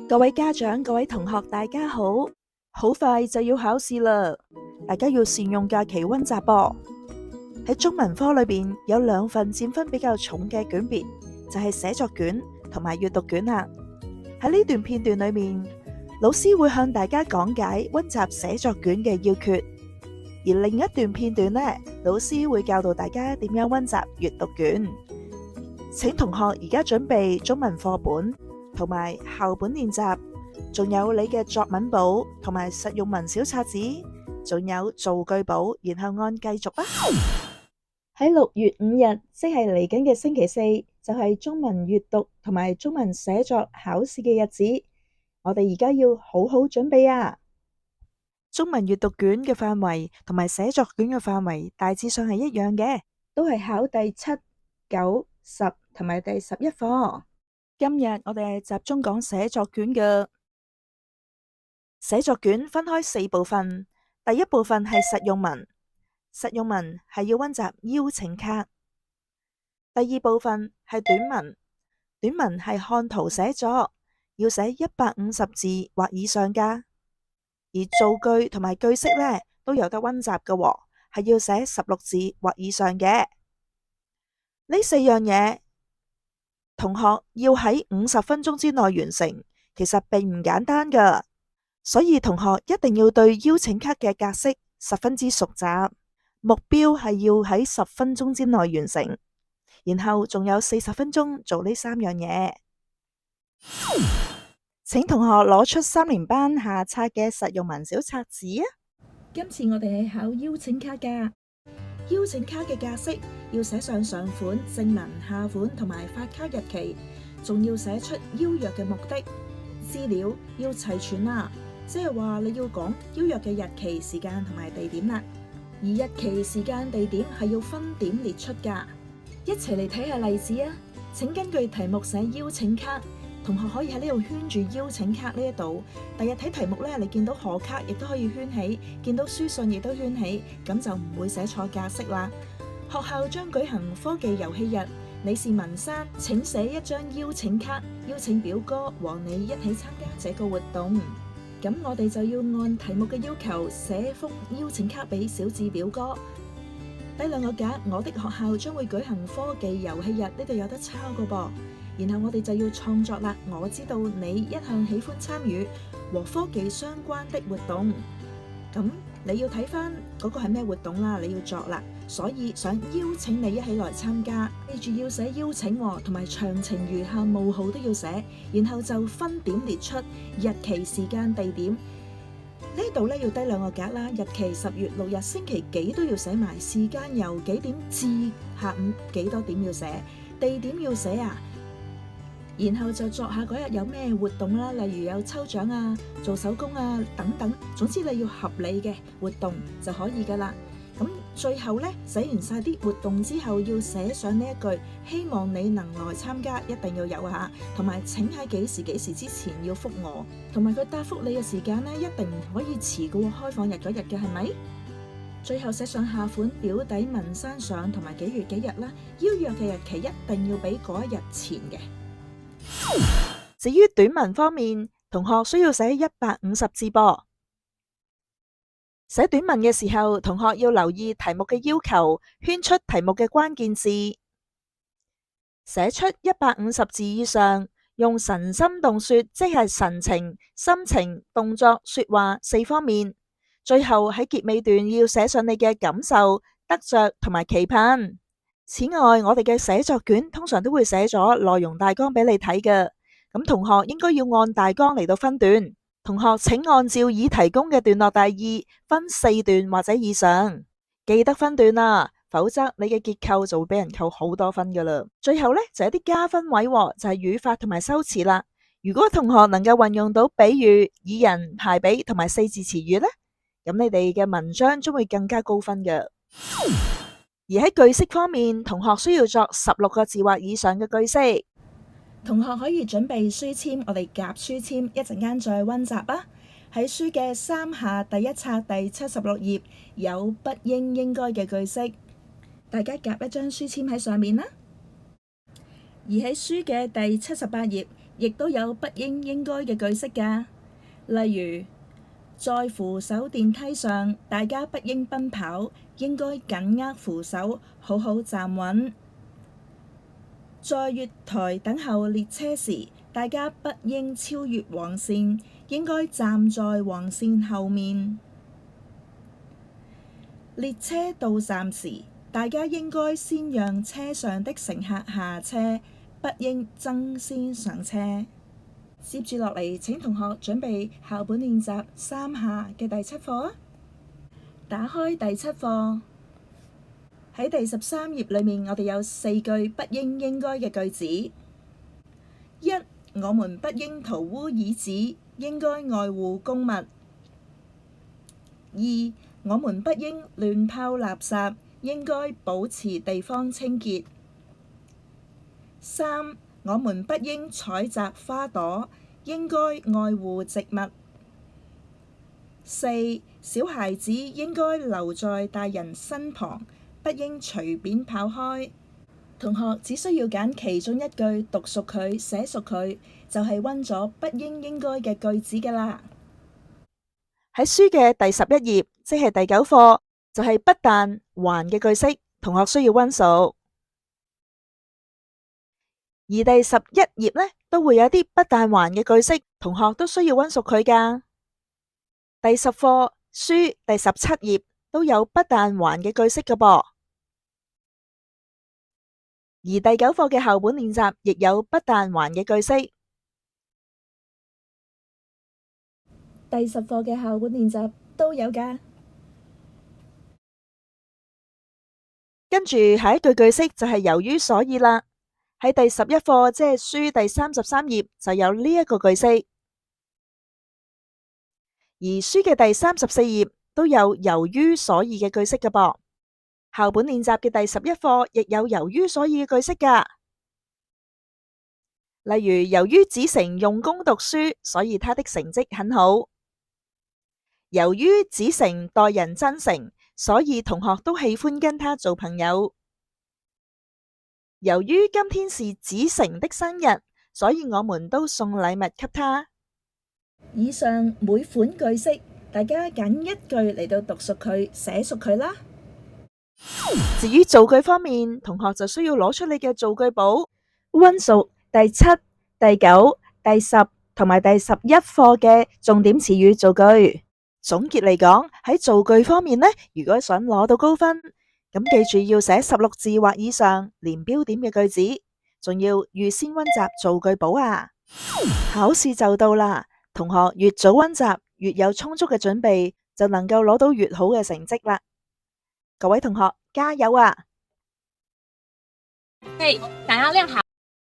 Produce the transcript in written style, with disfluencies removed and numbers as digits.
各位家長、各位同學，大家好！好快就要考試啦，大家要善用假期溫習噃。喺中文科裏邊有兩份佔分比較重嘅卷別，就係寫作卷同埋閱讀卷啦。喺呢段片段裏面，老師會向大家講解溫習寫作卷嘅要訣，而另一段片段呢，老師會教導大家點樣溫習閱讀卷。請同學而家準備中文課本同埋校本練習，仲有你嘅作文簿同埋實用文小冊子，仲有造句簿，然後按繼續啊！喺6月5日，即係嚟緊嘅星期四，就係中文閱讀同埋中文寫作考試嘅日子。我哋而家要好好準備啊！中文閱讀卷嘅範圍同埋寫作卷嘅範圍大致上係一樣嘅，都係考第7、9、10同埋第11課。今日我哋係集中講寫作卷嘅。寫作卷分開4部分，第一部分係實用文，實用文係要溫習邀請卡。第二部分係短文，短文係看圖寫作，要寫150字或以上噶。而造句同埋句式呢都有得溫習嘅，係要寫16字或以上嘅。呢4樣嘢，同學要喺50分鐘之內完成，其實並唔簡單噶，所以同學一定要對邀請卡嘅格式十分之熟習，目標係要喺10分鐘之內完成，然後仲有40分鐘做呢3樣嘢。請同學攞出3年班下冊嘅實用文小冊子啊！今次我哋係考邀請卡噶。邀請卡嘅格式要寫上上款、正文、下款同埋發卡日期，仲要寫出邀約嘅目的，資料要齊全啦。即係話你要講邀約嘅日期、時間同埋地點啦。而日期、時間、地點係要分點列出噶。一齊嚟睇下例子啊！請根據題目寫邀請卡。同學可以喺呢度圈住邀請卡呢一度，第日睇題目呢，你見到賀卡亦都可以圈起，見到書信亦都圈起，咁就唔會寫錯格式啦。學校將舉行科技遊戲日，你是文山，請寫一張邀請卡，邀請表哥和你一起參加這個活動。咁我哋就要按題目嘅要求寫封邀請卡俾小智表哥。第2個格，我的學校將會舉行科技遊戲日，呢度有得抄個噃。然後我哋就要創作啦。我知道你一向喜歡參與和科技相關的活動，咁你要睇翻嗰個係咩活動啦，你要作啦。所以想邀請你一起來參加，記住要寫邀請同埋詳情如下冒號都要寫，然後就分點列出日期、時間、地點。呢度呢要低2個格啦，日期10月6日星期幾都要寫埋，時間由幾點至下午幾多點要寫，地點要寫啊。然後就作下嗰日有咩活動啦，例如有抽獎啊、做手工啊等等，總之你要合理嘅活動就可以噶啦。咁最後呢，寫完晒啲活動之後，要寫上呢一句，希望你能來參加，一定要有下，同埋請喺幾時之前要覆我，同埋佢答覆你嘅時間呢，一定唔可以遲過開放日嗰日嘅，係咪？最後寫上下款、表弟文山上同埋幾月幾日啦，邀約嘅日期一定要比嗰一日前嘅。至於短文方面，同學需要寫150字噃。寫短文嘅時候，同學要留意題目嘅要求，圈出題目嘅關鍵字。寫出150字以上，用神心動說，即係神情、心情、動作、說話4方面。最後喺結尾段要寫上你嘅感受、得着同埋期盼。此外，我哋嘅寫作卷通常都會寫咗內容大綱俾你睇嘅，咁同學應該要按大綱嚟到分段。同學請按照已提供嘅段落大意分4段或者以上，記得分段啦，否則你嘅結構就會俾人扣好多分噶啦。最後呢，就係啲加分位，就係語法同埋修辭啦。如果同學能夠運用到比喻、擬人、排比同埋4字詞語呢，咁你哋嘅文章將會更加高分嘅。而喺句式方面，同學需要作16個字或以上嘅句式。同學可以準備書籤，我哋夾書籤，一陣間再溫習啊。喺書嘅3下第1冊第76頁有不應該嘅句式，大家夾一張書籤喺上面啦。而喺書嘅第78頁，亦都有不應應該嘅句式㗎，例如在扶手電梯上，大家不應奔跑，應該緊握扶手，好好站穩。在月台等候列車時，大家不應超越黃線，應該站在黃線後面。列車到站時，大家應該先讓車上的乘客下車，不應爭先上車。接住落嚟，請同學準備校本練習3下嘅第7課啊！打開第7課，喺第13頁裏面，我哋有4句不應應該嘅句子。1. 我們不應塗污椅子，應該愛護公物。2. 我們不應亂拋垃圾，應該保持地方清潔。3. 我們不應採摘花朵，應該愛護植物。4. 小孩子應該留在大人身旁，不應隨便跑開。同學只需要揀其中一句讀熟佢、寫熟佢，就係溫咗不應應該嘅句子㗎啦。喺書嘅第11頁，即係第9課，就係不但還嘅句式，同學需要溫熟。而第11頁呢，都會有啲不但還嘅句式，同學都需要溫熟佢㗎。第10課書第17頁都有不但還嘅句式㗎噃。而第9課嘅校本練習亦有不但還嘅句式。第10課嘅校本練習都有㗎。跟住下一句句式就係由於所以啦。喺第11課，即係書第33頁就有呢一個句式，而書嘅第34頁都有由於所以嘅句式㗎噃。校本練習嘅第11課亦有由於所以嘅句式㗎，例如由於子成用功讀書，所以他的成績很好。由於子成待人真誠，所以同學都喜歡跟他做朋友。由於今天是子成的生日，所以我們都送禮物給他。以上每款句式，大家揀一句嚟到讀熟佢、寫熟佢啦。至於造句方面，同學就需要攞出你嘅造句簿，溫熟第7、第9、第10同埋第11課嘅重點詞語造句。總結嚟講，喺造句方面呢，如果想攞到高分，咁記住要寫16字或以上連標點嘅句子，仲要預先溫習造句簿啊！考試就到啦，同學越早溫習，越有充足嘅準備，就能夠攞到越好嘅成績啦！各位同學加油啊！嘿，想要練好